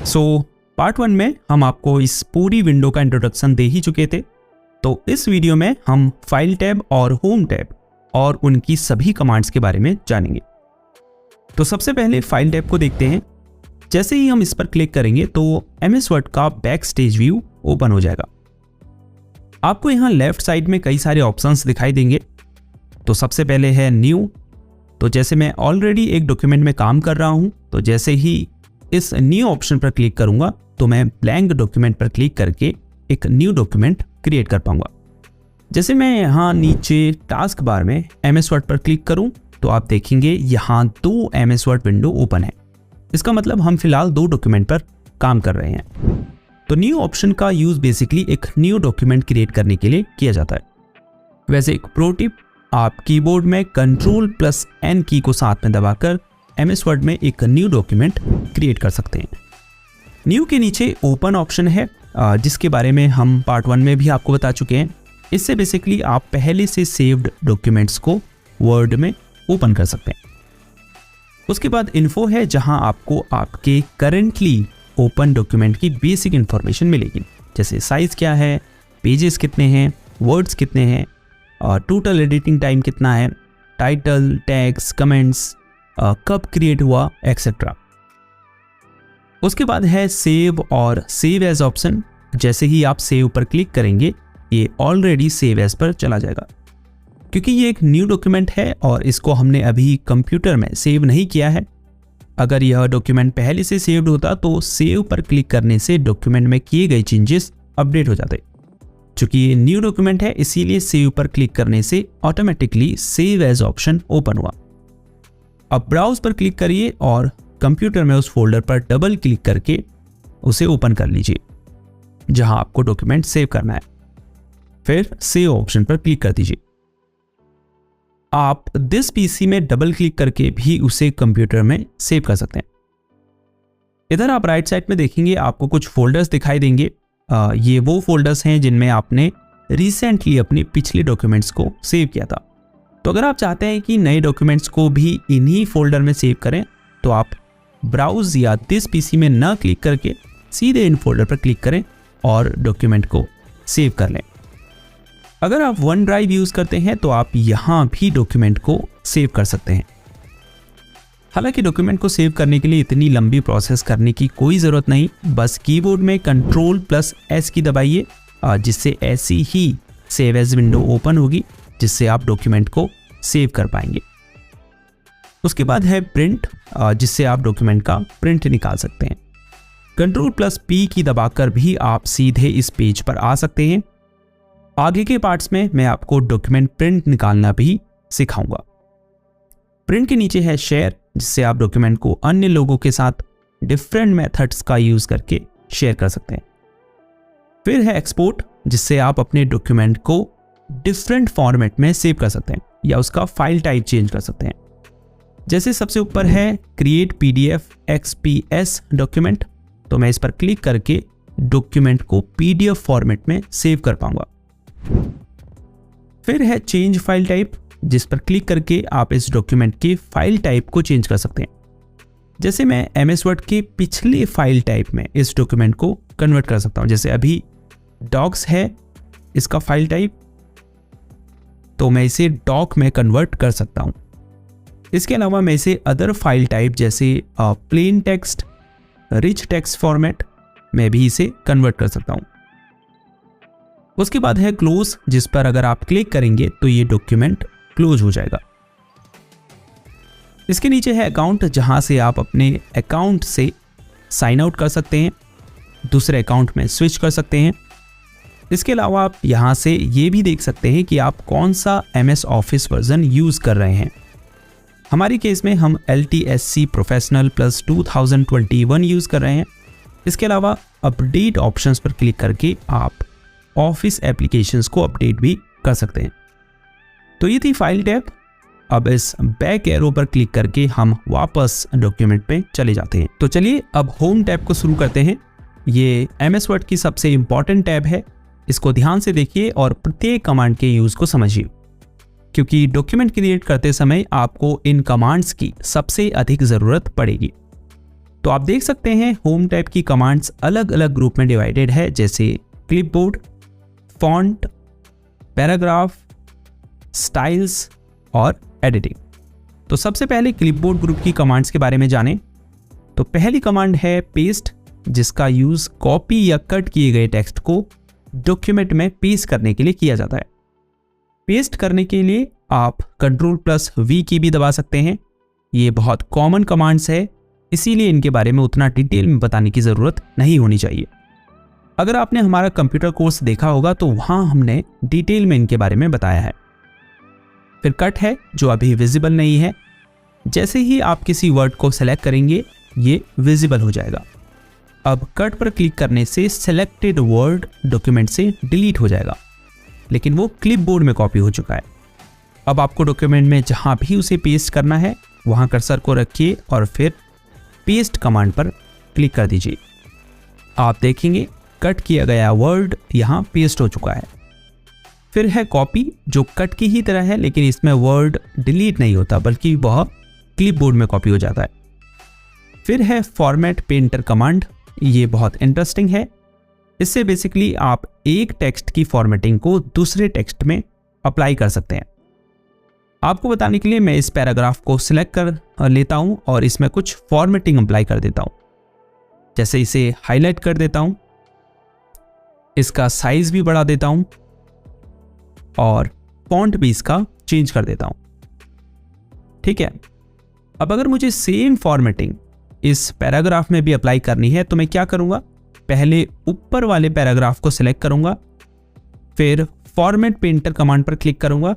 Part 1 में हम आपको इस पूरी विंडो का इंट्रोडक्शन दे ही चुके थे। तो इस वीडियो में हम फाइल टैब और होम टैब और उनकी सभी कमांड्स के बारे में जानेंगे। तो सबसे पहले फाइल टैब को देखते हैं। जैसे ही हम इस पर क्लिक करेंगे तो MS वर्ड का बैक स्टेज व्यू ओपन हो जाएगा। आपको यहाँ लेफ्ट साइड में कई सारे ऑप्शंस दिखाई देंगे। तो सबसे पहले है न्यू। तो जैसे मैं ऑलरेडी एक डॉक्यूमेंट में काम कर रहा हूँ, तो जैसे ही इस न्यू ऑप्शन पर क्लिक करूंगा तो मैं ब्लैंक डॉक्यूमेंट पर क्लिक करके एक न्यू डॉक्यूमेंट क्रिएट कर पाऊंगा। जैसे मैं यहाँ नीचे टास्क बार में MS वर्ड पर क्लिक करूं तो आप देखेंगे यहाँ 2 MS वर्ड विंडो ओपन है। इसका मतलब हम फिलहाल 2 डॉक्यूमेंट पर काम कर रहे हैं। तो न्यू ऑप्शन का यूज बेसिकली एक न्यू डॉक्यूमेंट क्रिएट करने के लिए किया जाता है। वैसे एक प्रो टिप, आप कीबोर्ड में Ctrl+N की को साथ में दबाकर MS वर्ड में एक न्यू डॉक्यूमेंट क्रिएट कर सकते हैं। न्यू के नीचे ओपन ऑप्शन है, जिसके बारे में हम पार्ट 1 में भी आपको बता चुके हैं। इससे बेसिकली आप पहले से सेव्ड डॉक्यूमेंट्स को वर्ड में ओपन कर सकते हैं। उसके बाद इन्फो है, जहां आपको आपके करेंटली ओपन डॉक्यूमेंट की बेसिक इंफॉर्मेशन मिलेगी, जैसे साइज क्या है, पेजेस कितने हैं, वर्ड्स कितने हैं, और टोटल एडिटिंग टाइम कितना है, टाइटल, टैग्स, कमेंट्स, कब क्रिएट हुआ, एक्सेट्रा। उसके बाद है सेव और सेव एज ऑप्शन। जैसे ही आप सेव पर क्लिक करेंगे ये ऑलरेडी सेव एज पर चला जाएगा, क्योंकि ये एक न्यू डॉक्यूमेंट है और इसको हमने अभी कंप्यूटर में सेव नहीं किया है। अगर यह डॉक्यूमेंट पहले से सेव्ड होता तो सेव पर क्लिक करने से डॉक्यूमेंट में किए गए चेंजेस अपडेट हो जाते। चूंकि ये न्यू डॉक्यूमेंट है इसीलिए सेव पर क्लिक करने से automatically save as option open हुआ। अब ब्राउज पर क्लिक करिए और कंप्यूटर में उस फोल्डर पर डबल क्लिक करके उसे ओपन कर लीजिए जहां आपको डॉक्यूमेंट सेव करना है। फिर सेव ऑप्शन पर क्लिक कर दीजिए। आप दिस पीसी में डबल क्लिक करके भी उसे कंप्यूटर में सेव कर सकते हैं। इधर आप राइट साइड में देखेंगे आपको कुछ फोल्डर्स दिखाई देंगे। ये वो फोल्डर्स हैं जिनमें आपने रिसेंटली अपने पिछले डॉक्यूमेंट्स को सेव किया था। तो अगर आप चाहते हैं कि नए डॉक्यूमेंट्स को भी इन्हीं फोल्डर में सेव करें तो आप ब्राउज या दिस पीसी में ना क्लिक करके सीधे इन फोल्डर पर क्लिक करें और डॉक्यूमेंट को सेव कर लें। अगर आप वन ड्राइव यूज़ करते हैं तो आप यहाँ भी डॉक्यूमेंट को सेव कर सकते हैं। हालांकि डॉक्यूमेंट को सेव करने के लिए इतनी लंबी प्रोसेस करने की कोई ज़रूरत नहीं, बस कीबोर्ड में Ctrl+S की दबाइए, जिससे ऐसी ही सेव एज विंडो ओपन होगी जिससे आप डॉक्यूमेंट को सेव कर पाएंगे। उसके बाद है प्रिंट, जिससे आप डॉक्यूमेंट का प्रिंट निकाल सकते हैं। Ctrl+P की दबाकर भी आप सीधे इस पेज पर आ सकते हैं। आगे के पार्ट्स में मैं आपको डॉक्यूमेंट प्रिंट निकालना भी सिखाऊंगा। प्रिंट के नीचे है शेयर, जिससे आप डॉक्यूमेंट को अन्य लोगों के साथ डिफरेंट मेथड्स का यूज करके शेयर कर सकते हैं। फिर है एक्सपोर्ट, जिससे आप अपने डॉक्यूमेंट को डिफरेंट फॉर्मेट में सेव कर सकते हैं या उसका फाइल टाइप चेंज कर सकते हैं। जैसे सबसे ऊपर है क्रिएट PDF XPS डॉक्यूमेंट, तो मैं इस पर क्लिक करके डॉक्यूमेंट को PDF फॉर्मेट में सेव कर पाऊंगा। फिर है चेंज फाइल टाइप, जिस पर क्लिक करके आप इस डॉक्यूमेंट के फाइल टाइप को चेंज कर सकते हैं। जैसे मैं MS वर्ड के पिछले फाइल टाइप में इस डॉक्यूमेंट को कन्वर्ट कर सकता हूं। जैसे अभी डॉक्स है इसका फाइल टाइप, तो मैं इसे डॉक में कन्वर्ट कर सकता हूं। इसके अलावा मैं इसे अदर फाइल टाइप जैसे plain text, rich text format में भी इसे कन्वर्ट कर सकता हूं। उसके बाद है क्लोज, जिस पर अगर आप क्लिक करेंगे तो ये डॉक्यूमेंट क्लोज हो जाएगा। इसके नीचे है अकाउंट, जहां से आप अपने अकाउंट से साइन आउट कर सकते हैं, दूसरे अकाउंट में स्विच कर सकते हैं। इसके अलावा आप यहां से ये भी देख सकते हैं कि आप कौन सा MS ऑफिस वर्जन यूज कर रहे हैं। हमारी केस में हम LTSC प्रोफेशनल प्लस 2021 यूज कर रहे हैं। इसके अलावा अपडेट ऑप्शंस पर क्लिक करके आप ऑफिस एप्लीकेशंस को अपडेट भी कर सकते हैं। तो ये थी फाइल टैब। अब इस बैक एरो पर क्लिक करके हम वापस डॉक्यूमेंट पे चले जाते हैं। तो चलिए अब होम टैब को शुरू करते हैं। ये MS वर्ड की सबसे इंपॉर्टेंट टैब है, इसको ध्यान से देखिए और प्रत्येक कमांड के यूज को समझिए, क्योंकि डॉक्यूमेंट क्रिएट करते समय आपको इन कमांड्स की सबसे अधिक ज़रूरत पड़ेगी। तो आप देख सकते हैं होम टैब की कमांड्स अलग अलग ग्रुप में डिवाइडेड है, जैसे क्लिपबोर्ड, फॉन्ट, पैराग्राफ, स्टाइल्स और एडिटिंग। तो सबसे पहले क्लिपबोर्ड ग्रुप की कमांड्स के बारे में जानें। तो पहली कमांड है पेस्ट, जिसका यूज कॉपी या कट किए गए टेक्स्ट को डॉक्यूमेंट में पेस्ट करने के लिए किया जाता है। पेस्ट करने के लिए आप Ctrl+V की भी दबा सकते हैं। ये बहुत कॉमन कमांड्स है, इसीलिए इनके बारे में उतना डिटेल में बताने की ज़रूरत नहीं होनी चाहिए। अगर आपने हमारा कंप्यूटर कोर्स देखा होगा तो वहाँ हमने डिटेल में इनके बारे में बताया है। फिर कट है, जो अभी विजिबल नहीं है। जैसे ही आप किसी वर्ड को सेलेक्ट करेंगे ये विजिबल हो जाएगा। अब कट पर क्लिक करने से सेलेक्टेड वर्ड डॉक्यूमेंट से डिलीट हो जाएगा, लेकिन वो क्लिपबोर्ड में कॉपी हो चुका है। अब आपको डॉक्यूमेंट में जहाँ भी उसे पेस्ट करना है वहाँ कर्सर को रखिए और फिर पेस्ट कमांड पर क्लिक कर दीजिए। आप देखेंगे कट किया गया वर्ड यहाँ पेस्ट हो चुका है। फिर है कॉपी, जो कट की ही तरह है, लेकिन इसमें वर्ड डिलीट नहीं होता बल्कि वह क्लिपबोर्ड में कॉपी हो जाता है। फिर है फॉर्मेट पेंटर कमांड, ये बहुत इंटरेस्टिंग है। इससे बेसिकली आप एक टेक्स्ट की फॉर्मेटिंग को दूसरे टेक्स्ट में अप्लाई कर सकते हैं। आपको बताने के लिए मैं इस पैराग्राफ को सिलेक्ट कर लेता हूं और इसमें कुछ फॉर्मेटिंग अप्लाई कर देता हूं। जैसे इसे हाईलाइट कर देता हूं, इसका साइज भी बढ़ा देता हूं और फॉन्ट भी इसका चेंज कर देता हूं। ठीक है, अब अगर मुझे सेम फॉर्मेटिंग इस पैराग्राफ में भी अप्लाई करनी है तो मैं क्या करूंगा, पहले ऊपर वाले पैराग्राफ को सिलेक्ट करूंगा, फिर फॉर्मेट पेंटर कमांड पर क्लिक करूंगा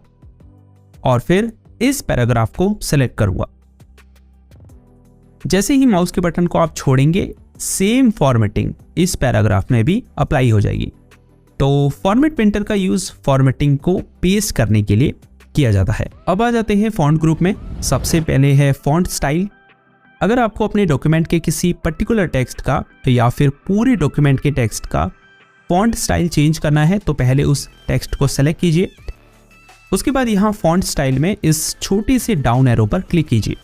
और फिर इस पैराग्राफ को सिलेक्ट करूंगा। जैसे ही माउस के बटन को आप छोड़ेंगे सेम फॉर्मेटिंग इस पैराग्राफ में भी अप्लाई हो जाएगी। तो फॉर्मेट पेंटर का यूज फॉर्मेटिंग को पेस्ट करने के लिए किया जाता है। अब आ जाते हैं फॉन्ट ग्रुप में। सबसे पहले है फॉन्ट स्टाइल। अगर आपको अपने डॉक्यूमेंट के किसी पर्टिकुलर टेक्स्ट का या फिर पूरे डॉक्यूमेंट के टेक्स्ट का फॉन्ट स्टाइल चेंज करना है तो पहले उस टेक्स्ट को सेलेक्ट कीजिए। उसके बाद यहाँ फॉन्ट स्टाइल में इस छोटे से डाउन एरो पर क्लिक कीजिए,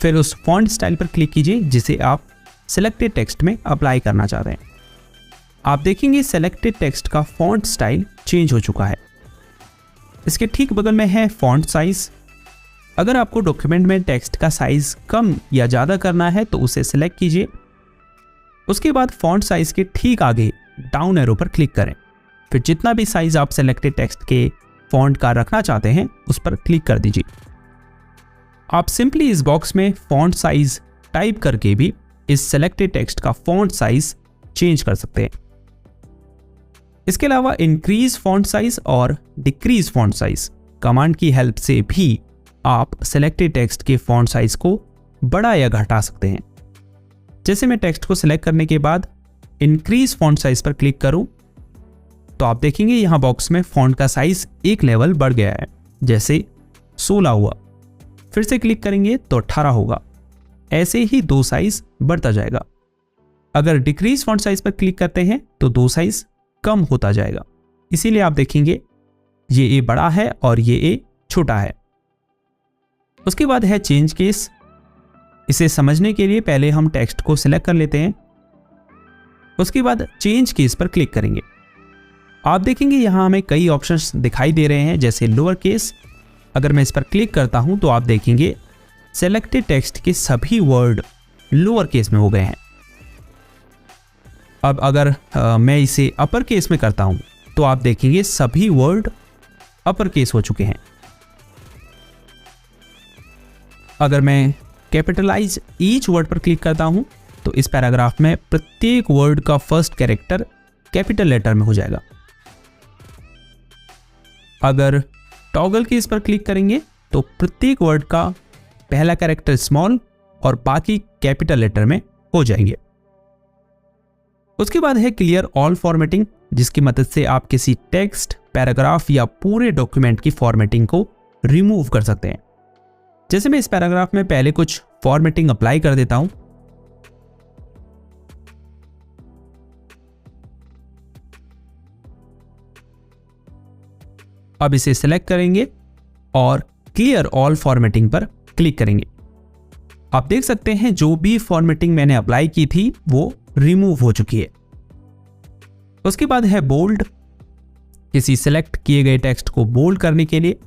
फिर उस फॉन्ट स्टाइल पर क्लिक कीजिए जिसे आप सेलेक्टेड टेक्स्ट में अप्लाई करना चाहते हैं। आप देखेंगे सेलेक्टेड टेक्स्ट का फॉन्ट स्टाइल चेंज हो चुका है। इसके ठीक बगल में है फॉन्ट साइज। अगर आपको डॉक्यूमेंट में टेक्स्ट का साइज कम या ज़्यादा करना है तो उसे सेलेक्ट कीजिए। उसके बाद फॉन्ट साइज के ठीक आगे डाउन एरो पर क्लिक करें, फिर जितना भी साइज आप सेलेक्टेड टेक्स्ट के फॉन्ट का रखना चाहते हैं उस पर क्लिक कर दीजिए। आप सिंपली इस बॉक्स में फॉन्ट साइज टाइप करके भी इस सेलेक्टेड टेक्स्ट का फॉन्ट साइज चेंज कर सकते हैं। इसके अलावा इंक्रीज फॉन्ट साइज और डिक्रीज फॉन्ट साइज कमांड की हेल्प से भी आप सेलेक्टेड टेक्स्ट के फॉन्ट साइज को बढ़ा या घटा सकते हैं। जैसे मैं टेक्स्ट को सिलेक्ट करने के बाद इंक्रीज फॉन्ट साइज पर क्लिक करूं तो आप देखेंगे यहां बॉक्स में फॉन्ट का साइज एक लेवल बढ़ गया है, जैसे 16 हुआ। फिर से क्लिक करेंगे तो 18 होगा। ऐसे ही 2 साइज बढ़ता जाएगा। अगर डिक्रीज फॉन्ट साइज पर क्लिक करते हैं तो 2 साइज कम होता जाएगा। इसीलिए आप देखेंगे ये ए बड़ा है और ये ए छोटा है। उसके बाद है चेंज केस। इसे समझने के लिए पहले हम टेक्स्ट को सिलेक्ट कर लेते हैं, उसके बाद चेंज केस पर क्लिक करेंगे। आप देखेंगे यहां हमें कई ऑप्शंस दिखाई दे रहे हैं, जैसे लोअर केस। अगर मैं इस पर क्लिक करता हूं तो आप देखेंगे सेलेक्टेड टेक्स्ट के सभी वर्ड लोअर केस में हो गए हैं। अब अगर मैं इसे अपर केस में करता हूं तो आप देखेंगे सभी वर्ड अपर केस हो चुके हैं। अगर मैं कैपिटलाइज ईच वर्ड पर क्लिक करता हूं तो इस पैराग्राफ में प्रत्येक वर्ड का फर्स्ट कैरेक्टर कैपिटल लेटर में हो जाएगा। अगर टॉगल केस पर क्लिक करेंगे तो प्रत्येक वर्ड का पहला कैरेक्टर स्मॉल और बाकी कैपिटल लेटर में हो जाएंगे। उसके बाद है क्लियर ऑल फॉर्मेटिंग, जिसकी मदद से आप किसी टेक्स्ट, पैराग्राफ या पूरे डॉक्यूमेंट की फॉर्मेटिंग को रिमूव कर सकते हैं। जैसे मैं इस पैराग्राफ में पहले कुछ फॉर्मेटिंग अप्लाई कर देता हूं। अब इसे सेलेक्ट करेंगे और क्लियर ऑल फॉर्मेटिंग पर क्लिक करेंगे। आप देख सकते हैं जो भी फॉर्मेटिंग मैंने अप्लाई की थी वो रिमूव हो चुकी है। उसके बाद है बोल्ड, किसी सिलेक्ट किए गए टेक्स्ट को बोल्ड करने के लिए।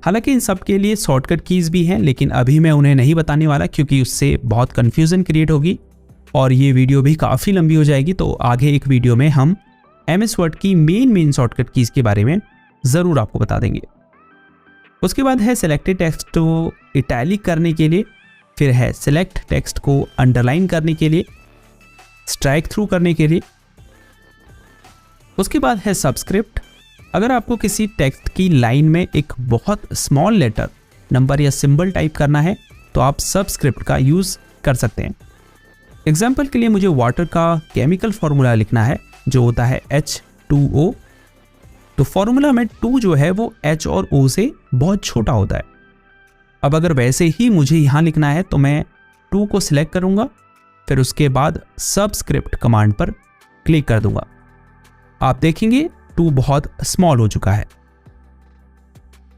हालांकि इन सब के लिए शॉर्टकट कीज भी हैं, लेकिन अभी मैं उन्हें नहीं बताने वाला क्योंकि उससे बहुत कंफ्यूजन क्रिएट होगी और ये वीडियो भी काफ़ी लंबी हो जाएगी। तो आगे एक वीडियो में हम MS वर्ड की मेन शॉर्टकट कीज के बारे में ज़रूर आपको बता देंगे। उसके बाद है सिलेक्टेड टेक्स्ट को इटैलिक करने के लिए, फिर है सिलेक्ट टेक्स्ट को अंडरलाइन करने के लिए, स्ट्राइक थ्रू करने के लिए। उसके बाद है सबस्क्रिप्ट। अगर आपको किसी टेक्स्ट की लाइन में एक बहुत स्मॉल लेटर, नंबर या सिंबल टाइप करना है तो आप सबस्क्रिप्ट का यूज़ कर सकते हैं। एग्जाम्पल के लिए मुझे वाटर का केमिकल फॉर्मूला लिखना है जो होता है H2O। तो फॉर्मूला में 2 जो है वो H और O से बहुत छोटा होता है। अब अगर वैसे ही मुझे यहाँ लिखना है तो मैं 2 को सिलेक्ट करूँगा, फिर उसके बाद सबस्क्रिप्ट कमांड पर क्लिक कर दूंगा। आप देखेंगे 2 बहुत स्मॉल हो चुका है।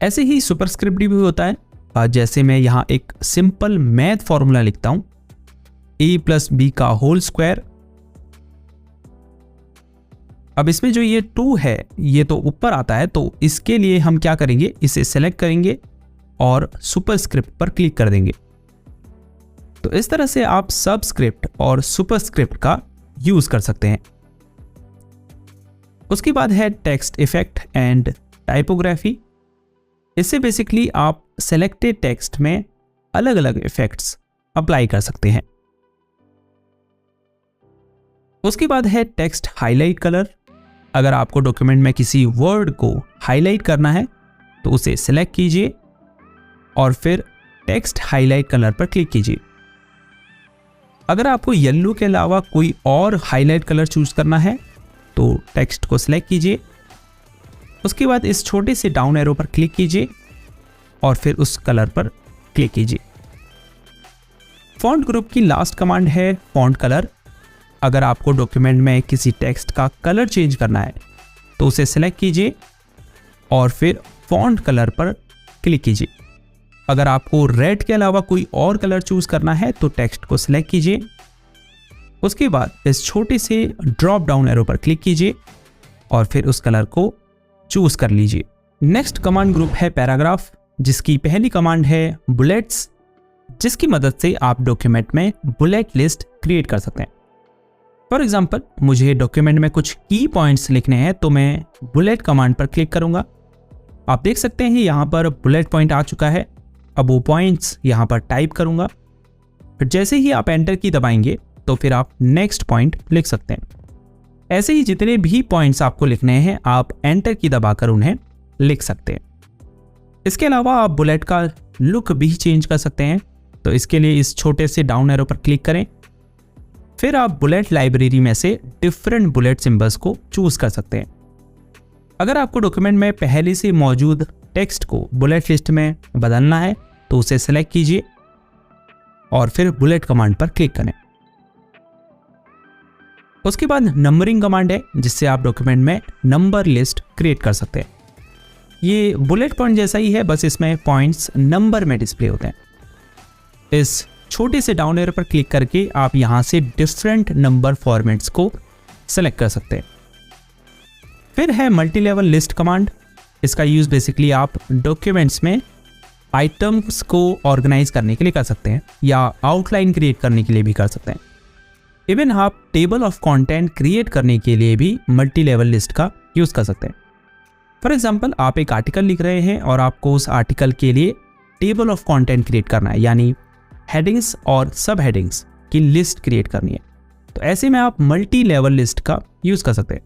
ऐसे ही सुपरस्क्रिप्ट भी होता है। जैसे मैं यहाँ एक सिंपल मैथ फॉर्मूला लिखता हूँ, a+b का होल स्क्वायर। अब इसमें जो ये 2 है ये तो ऊपर आता है, तो इसके लिए हम क्या करेंगे, इसे सेलेक्ट करेंगे और सुपरस्क्रिप्ट पर क्लिक कर देंगे। तो इस तरह से आप सबस्क्रिप्ट और सुपरस्क्रिप्ट का यूज कर सकते हैं। उसके बाद है टेक्स्ट इफेक्ट एंड टाइपोग्राफी। इससे बेसिकली आप सेलेक्टेड टेक्स्ट में अलग अलग इफेक्ट्स अप्लाई कर सकते हैं। उसके बाद है टेक्स्ट हाईलाइट कलर। अगर आपको डॉक्यूमेंट में किसी वर्ड को हाईलाइट करना है तो उसे सेलेक्ट कीजिए और फिर टेक्स्ट हाईलाइट कलर पर क्लिक कीजिए। अगर आपको येलो के अलावा कोई और हाईलाइट कलर चूज करना है तो टेक्स्ट को सिलेक्ट कीजिए। उसके बाद इस छोटे से डाउन एरो पर क्लिक कीजिए और फिर उस कलर पर क्लिक कीजिए। फॉन्ट ग्रुप की लास्ट कमांड है फॉन्ट कलर। अगर आपको डॉक्यूमेंट में किसी टेक्स्ट का कलर चेंज करना है तो उसे सिलेक्ट कीजिए और फिर फॉन्ट कलर पर क्लिक कीजिए। अगर आपको रेड के अलावा कोई और कलर चूज करना है तो टेक्स्ट को सिलेक्ट कीजिए। उसके बाद इस छोटे से ड्रॉप डाउन एरो पर क्लिक कीजिए और फिर उस कलर को चूज कर लीजिए। नेक्स्ट कमांड ग्रुप है पैराग्राफ, जिसकी पहली कमांड है बुलेट्स, जिसकी मदद से आप डॉक्यूमेंट में बुलेट लिस्ट क्रिएट कर सकते हैं। फॉर एग्जाम्पल मुझे डॉक्यूमेंट में कुछ की पॉइंट्स लिखने हैं तो मैं बुलेट कमांड पर क्लिक करूंगा। आप देख सकते हैं यहाँ पर बुलेट पॉइंट आ चुका है। अब वो पॉइंट्स यहाँ पर टाइप करूंगा। फिर जैसे ही आप एंटर की दबाएंगे तो फिर आप नेक्स्ट पॉइंट लिख सकते हैं। ऐसे ही जितने भी पॉइंट्स आपको लिखने हैं आप एंटर की दबाकर उन्हें लिख सकते हैं। इसके अलावा आप बुलेट का लुक भी चेंज कर सकते हैं। तो इसके लिए इस छोटे से डाउन एरो पर क्लिक करें। फिर आप बुलेट लाइब्रेरी में से डिफरेंट बुलेट सिंबल्स को चूज कर सकते हैं। अगर आपको डॉक्यूमेंट में पहले से मौजूद टेक्स्ट को बुलेट लिस्ट में बदलना है तो उसे सेलेक्ट कीजिए और फिर बुलेट कमांड पर क्लिक करें। उसके बाद नंबरिंग कमांड है, जिससे आप डॉक्यूमेंट में नंबर लिस्ट क्रिएट कर सकते हैं। ये बुलेट पॉइंट जैसा ही है, बस इसमें पॉइंट्स नंबर में डिस्प्ले होते हैं। इस छोटे से डाउन एरो पर क्लिक करके आप यहां से डिफरेंट नंबर फॉर्मेट्स को सेलेक्ट कर सकते हैं। फिर है मल्टी लेवल लिस्ट कमांड। इसका यूज बेसिकली आप डॉक्यूमेंट्स में आइटम्स को ऑर्गेनाइज करने के लिए कर सकते हैं या आउटलाइन क्रिएट करने के लिए भी कर सकते हैं। इवन आप टेबल ऑफ कंटेंट क्रिएट करने के लिए भी मल्टी लेवल लिस्ट का यूज कर सकते हैं। फॉर एग्जांपल आप एक आर्टिकल लिख रहे हैं और आपको उस आर्टिकल के लिए टेबल ऑफ कंटेंट क्रिएट करना है, यानी हेडिंग्स और सब हेडिंग्स की लिस्ट क्रिएट करनी है। तो ऐसे में आप मल्टी लेवल लिस्ट का यूज कर सकते हैं,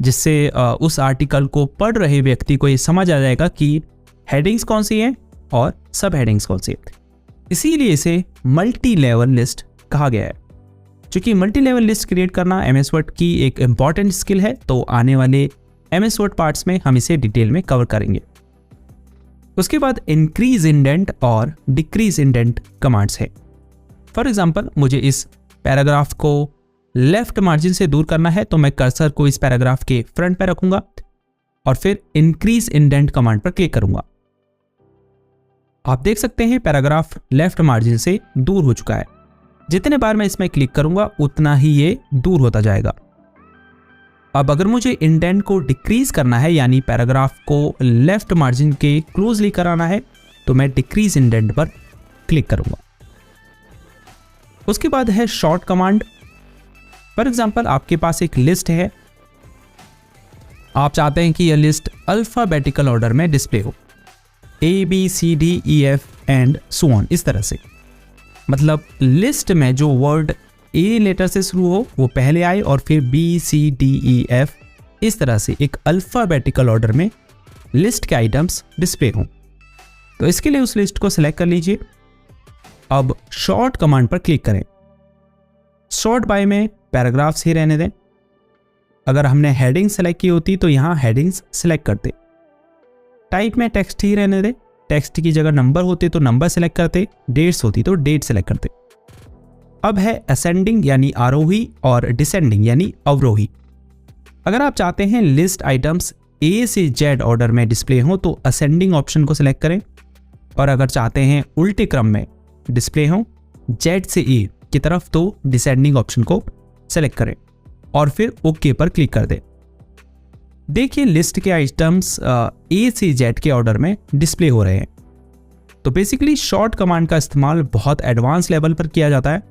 जिससे उस आर्टिकल को पढ़ रहे व्यक्ति को ये समझ आ जाएगा कि हेडिंग्स कौन सी हैं और सब हेडिंग्स कौन सी हैं। इसीलिए इसे मल्टी लेवल लिस्ट कहा गया है। चूंकि मल्टी लेवल लिस्ट क्रिएट करना MS वर्ड की एक इंपॉर्टेंट स्किल है, तो आने वाले MS वर्ड पार्ट्स में हम इसे डिटेल में कवर करेंगे। उसके बाद इंक्रीज इंडेंट और डिक्रीज इंडेंट कमांड्स है। फॉर एग्जांपल मुझे इस पैराग्राफ को लेफ्ट मार्जिन से दूर करना है तो मैं कर्सर को इस पैराग्राफ के फ्रंट पर रखूंगा और फिर इंक्रीज इंडेंट कमांड पर क्लिक करूंगा। आप देख सकते हैं पैराग्राफ लेफ्ट मार्जिन से दूर हो चुका है। जितने बार मैं इसमें क्लिक करूंगा उतना ही ये दूर होता जाएगा। अब अगर मुझे इंडेंट को डिक्रीज करना है यानी पैराग्राफ को लेफ्ट मार्जिन के क्लोजली कराना है तो मैं डिक्रीज इंडेंट पर क्लिक करूंगा। उसके बाद है शॉर्ट कमांड। फॉर एग्जांपल आपके पास एक लिस्ट है, आप चाहते हैं कि यह लिस्ट अल्फाबेटिकल ऑर्डर में डिस्प्ले हो, ABCDEF एंड सो ऑन, इस तरह से। मतलब लिस्ट में जो वर्ड A लेटर से शुरू हो वो पहले आए और फिर BCDEF, इस तरह से एक अल्फाबेटिकल ऑर्डर में लिस्ट के आइटम्स डिस्प्ले हों। तो इसके लिए उस लिस्ट को सिलेक्ट कर लीजिए। अब शॉर्ट कमांड पर क्लिक करें। शॉर्ट बाय में पैराग्राफ्स ही रहने दें। अगर हमने हेडिंग सेलेक्ट की होती तो यहाँ हेडिंग्स सेलेक्ट करते। टाइप में टेक्स्ट ही रहने दें। टेक्स्ट की जगह नंबर होते तो नंबर सेलेक्ट करते, डेट्स होती तो डेट सेलेक्ट करते। अब है असेंडिंग यानी आरोही और डिसेंडिंग यानी अवरोही। अगर आप चाहते हैं लिस्ट आइटम्स A से Z ऑर्डर में डिस्प्ले हो तो असेंडिंग ऑप्शन को सिलेक्ट करें, और अगर चाहते हैं उल्टे क्रम में डिस्प्ले हो Z से A की तरफ तो डिसेंडिंग ऑप्शन को सिलेक्ट करें और फिर ओके पर क्लिक कर दें। देखिए लिस्ट के आइटम्स A से Z के ऑर्डर में डिस्प्ले हो रहे हैं। तो बेसिकली शॉर्ट कमांड का इस्तेमाल बहुत एडवांस लेवल पर किया जाता है।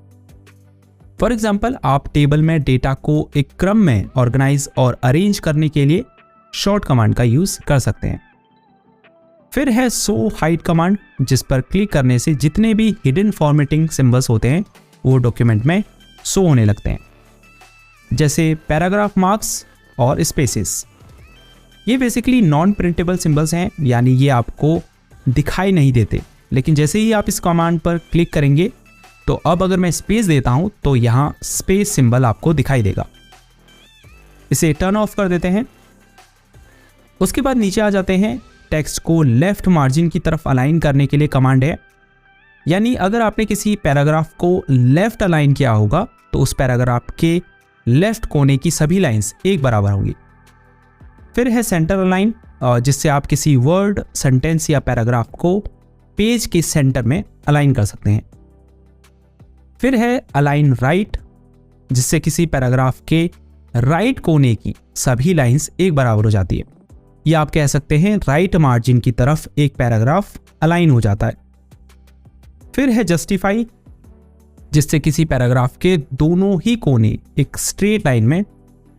फॉर एग्जाम्पल आप टेबल में डेटा को एक क्रम में ऑर्गेनाइज और अरेंज करने के लिए शॉर्ट कमांड का यूज कर सकते हैं। फिर है शो हाइड कमांड, जिस पर क्लिक करने से जितने भी हिडन फॉर्मेटिंग सिंबल्स होते हैं वो डॉक्यूमेंट में शो होने लगते हैं, जैसे पैराग्राफ मार्क्स और स्पेसेस। ये बेसिकली नॉन प्रिंटेबल सिंबल्स हैं, यानी ये आपको दिखाई नहीं देते, लेकिन जैसे ही आप इस कमांड पर क्लिक करेंगे तो अब अगर मैं स्पेस देता हूं तो यहां स्पेस सिंबल आपको दिखाई देगा। इसे टर्न ऑफ कर देते हैं। उसके बाद नीचे आ जाते हैं। टेक्स्ट को लेफ्ट मार्जिन की तरफ अलाइन करने के लिए कमांड है, यानी अगर आपने किसी पैराग्राफ को लेफ्ट अलाइन किया होगा तो उस पैराग्राफ के लेफ्ट कोने की सभी लाइंस एक बराबर होंगी। फिर है सेंटर अलाइन, जिससे आप किसी वर्ड, सेंटेंस या पैराग्राफ को पेज के सेंटर में अलाइन कर सकते हैं। फिर है अलाइन राइट, जिससे किसी पैराग्राफ के राइट कोने की सभी लाइंस एक बराबर हो जाती है, या आप कह सकते हैं राइट मार्जिन की तरफ एक पैराग्राफ अलाइन हो जाता है। फिर है जस्टिफाई, जिससे किसी पैराग्राफ के दोनों ही कोने एक स्ट्रेट लाइन में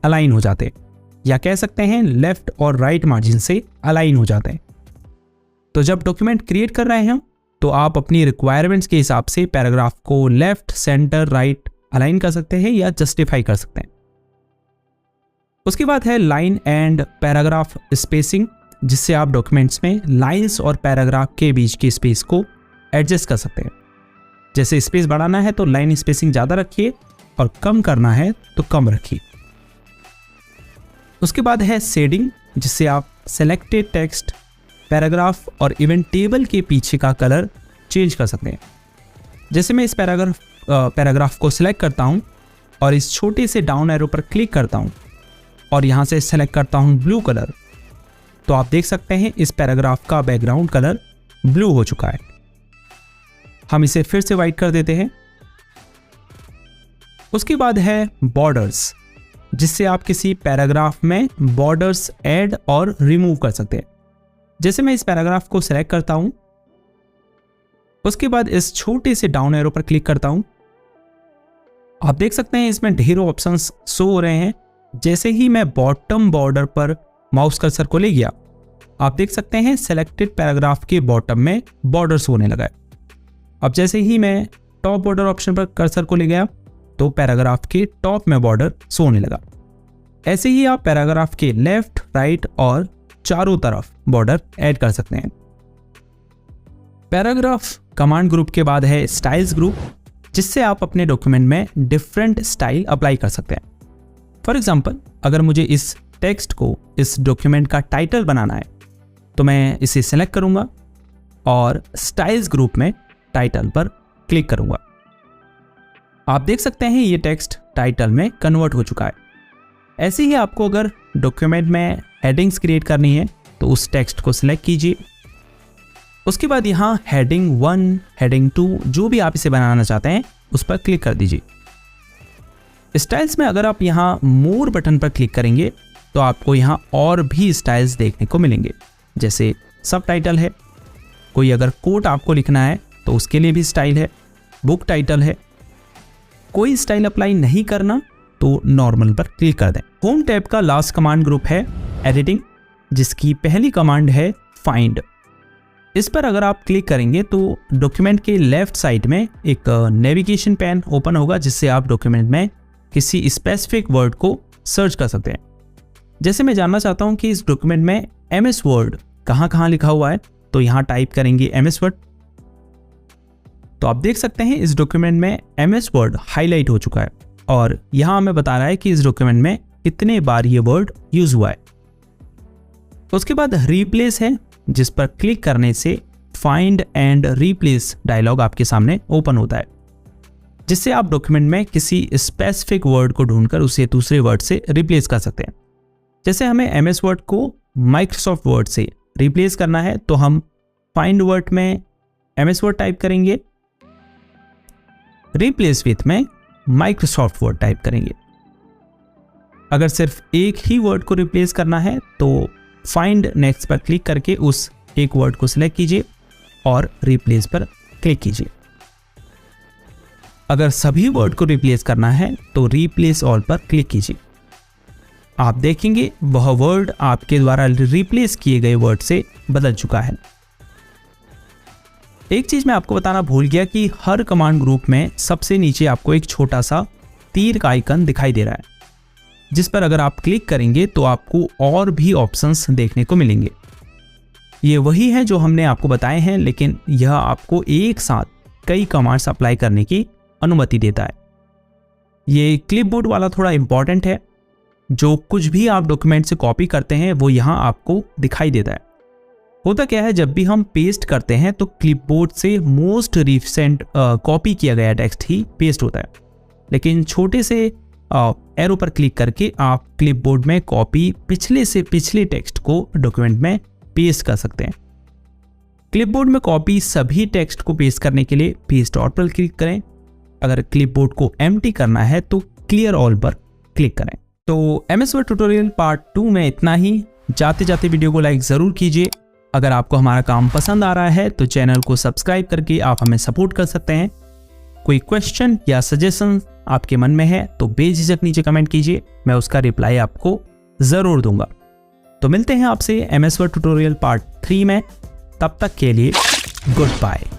अलाइन हो जाते हैं, या कह सकते हैं लेफ्ट और राइट मार्जिन से अलाइन हो जाते हैं। तो जब डॉक्यूमेंट क्रिएट कर रहे हैं तो आप अपनी रिक्वायरमेंट्स के हिसाब से पैराग्राफ को लेफ्ट, सेंटर, राइट अलाइन कर सकते हैं या जस्टिफाई कर सकते हैं। उसके बाद है लाइन एंड पैराग्राफ स्पेसिंग, जिससे आप डॉक्यूमेंट्स में लाइंस और पैराग्राफ के बीच की स्पेस को एडजस्ट कर सकते हैं। जैसे स्पेस बढ़ाना है तो लाइन स्पेसिंग ज़्यादा रखिए और कम करना है तो कम रखिए। उसके बाद है शेडिंग, जिससे आप सेलेक्टेड टेक्स्ट, पैराग्राफ और इवन टेबल के पीछे का कलर चेंज कर सकते हैं। जैसे मैं इस पैराग्राफ को सिलेक्ट करता हूं और इस छोटे से डाउन एरो पर क्लिक करता हूं और यहां से सेलेक्ट करता हूं ब्लू कलर, तो आप देख सकते हैं इस पैराग्राफ का बैकग्राउंड कलर ब्लू हो चुका है। हम इसे फिर से वाइट कर देते हैं। उसके बाद है बॉर्डर्स, जिससे आप किसी पैराग्राफ में बॉर्डर्स ऐड और रिमूव कर सकते हैं। जैसे मैं इस पैराग्राफ को सिलेक्ट करता हूं, उसके बाद इस छोटे से डाउन एरो पर क्लिक करता हूं, आप देख सकते हैं इसमें ढेरों ऑप्शंस शो हो रहे हैं। जैसे ही मैं बॉटम बॉर्डर पर माउस कर्सर को ले गया, आप देख सकते हैं सेलेक्टेड पैराग्राफ के बॉटम में बॉर्डर्स होने लगा है। अब जैसे ही मैं टॉप बॉर्डर ऑप्शन पर कर्सर को ले गया तो पैराग्राफ के टॉप में बॉर्डर शो होने लगा। ऐसे ही आप पैराग्राफ के लेफ्ट, राइट और चारों तरफ बॉर्डर ऐड कर सकते हैं। पैराग्राफ कमांड ग्रुप के बाद है स्टाइल्स ग्रुप, जिससे आप अपने डॉक्यूमेंट में डिफरेंट स्टाइल अप्लाई कर सकते हैं। फॉर एग्जांपल, अगर मुझे इस टेक्स्ट को इस डॉक्यूमेंट का टाइटल बनाना है तो मैं इसे सेलेक्ट करूंगा और स्टाइल्स ग्रुप में टाइटल पर क्लिक करूंगा। आप देख सकते हैं ये टेक्स्ट टाइटल में कन्वर्ट हो चुका है। ऐसे ही आपको अगर डॉक्यूमेंट में हेडिंग्स क्रिएट करनी है तो उस टेक्स्ट को सिलेक्ट कीजिए उसके बाद यहाँ हेडिंग 1, हेडिंग 2 जो भी आप इसे बनाना चाहते हैं उस पर क्लिक कर दीजिए। स्टाइल्स में अगर आप यहाँ मोर बटन पर क्लिक करेंगे तो आपको यहाँ और भी स्टाइल्स देखने को मिलेंगे, जैसे सब टाइटल है, कोई अगर कोट आपको लिखना है तो उसके लिए भी स्टाइल है, बुक टाइटल है। कोई स्टाइल अप्लाई नहीं करना तो नॉर्मल पर क्लिक कर दें। होम टैब का लास्ट कमांड ग्रुप है एडिटिंग, जिसकी पहली कमांड है फाइंड। इस पर अगर आप क्लिक करेंगे तो डॉक्यूमेंट के लेफ्ट साइड में एक नेविगेशन पैन ओपन होगा, जिससे आप डॉक्यूमेंट में किसी स्पेसिफिक वर्ड को सर्च कर सकते हैं। जैसे मैं जानना चाहता हूं कि इस डॉक्यूमेंट में MS वर्ड कहां कहां लिखा हुआ है, तो यहां टाइप करेंगे MS वर्ड। तो आप देख सकते हैं इस डॉक्यूमेंट में MS वर्ड हाईलाइट हो चुका है और यहां हमें बता रहा है कि इस डॉक्यूमेंट में कितने बार ये वर्ड यूज हुआ है। उसके बाद रिप्लेस है, जिस पर क्लिक करने से फाइंड एंड रिप्लेस डायलॉग आपके सामने ओपन होता है, जिससे आप डॉक्यूमेंट में किसी स्पेसिफिक वर्ड को ढूंढकर उसे दूसरे वर्ड से रिप्लेस कर सकते हैं। जैसे हमें MS वर्ड को माइक्रोसॉफ्ट वर्ड से रिप्लेस करना है तो हम फाइंड वर्ड में MS वर्ड टाइप करेंगे, रिप्लेस विथ में माइक्रोसॉफ्ट वर्ड टाइप करेंगे। अगर सिर्फ एक ही वर्ड को रिप्लेस करना है तो फाइंड नेक्स्ट पर क्लिक करके उस एक वर्ड को सिलेक्ट कीजिए और रिप्लेस पर क्लिक कीजिए। अगर सभी वर्ड को रिप्लेस करना है तो रिप्लेस ऑल पर क्लिक कीजिए। आप देखेंगे वह वर्ड आपके द्वारा रिप्लेस किए गए वर्ड से बदल चुका है। एक चीज मैं आपको बताना भूल गया कि हर कमांड ग्रुप में सबसे नीचे आपको एक छोटा सा तीर का आइकन दिखाई दे रहा है, जिस पर अगर आप क्लिक करेंगे तो आपको और भी ऑप्शंस देखने को मिलेंगे। ये वही है जो हमने आपको बताए हैं, लेकिन यह आपको एक साथ कई कमांड्स अप्लाई करने की अनुमति देता है। ये क्लिपबोर्ड वाला थोड़ा इंपॉर्टेंट है, जो कुछ भी आप डॉक्यूमेंट से कॉपी करते हैं वो यहाँ आपको दिखाई देता है। होता क्या है, जब भी हम पेस्ट करते हैं तो क्लिपबोर्ड से मोस्ट रिसेंट कॉपी किया गया टेक्स्ट ही पेस्ट होता है, लेकिन छोटे से एरो पर क्लिक करके आप क्लिपबोर्ड में कॉपी पिछले से पिछले टेक्स्ट को डॉक्यूमेंट में पेस्ट कर सकते हैं। क्लिपबोर्ड में कॉपी सभी टेक्स्ट को पेस्ट करने के लिए पेस्ट ऑल पर क्लिक करें। अगर क्लिपबोर्ड को एम्प्टी करना है तो क्लियर ऑल पर क्लिक करें। तो MS वर्ड ट्यूटोरियल पार्ट 2 में इतना ही। जाते जाते वीडियो को लाइक ज़रूर कीजिए। अगर आपको हमारा काम पसंद आ रहा है तो चैनल को सब्सक्राइब करके आप हमें सपोर्ट कर सकते हैं। कोई क्वेश्चन या सजेशन आपके मन में है तो बेझिझक नीचे कमेंट कीजिए, मैं उसका रिप्लाई आपको ज़रूर दूंगा। तो मिलते हैं आपसे MS वर्ड ट्यूटोरियल पार्ट 3 में। तब तक के लिए गुड बाय।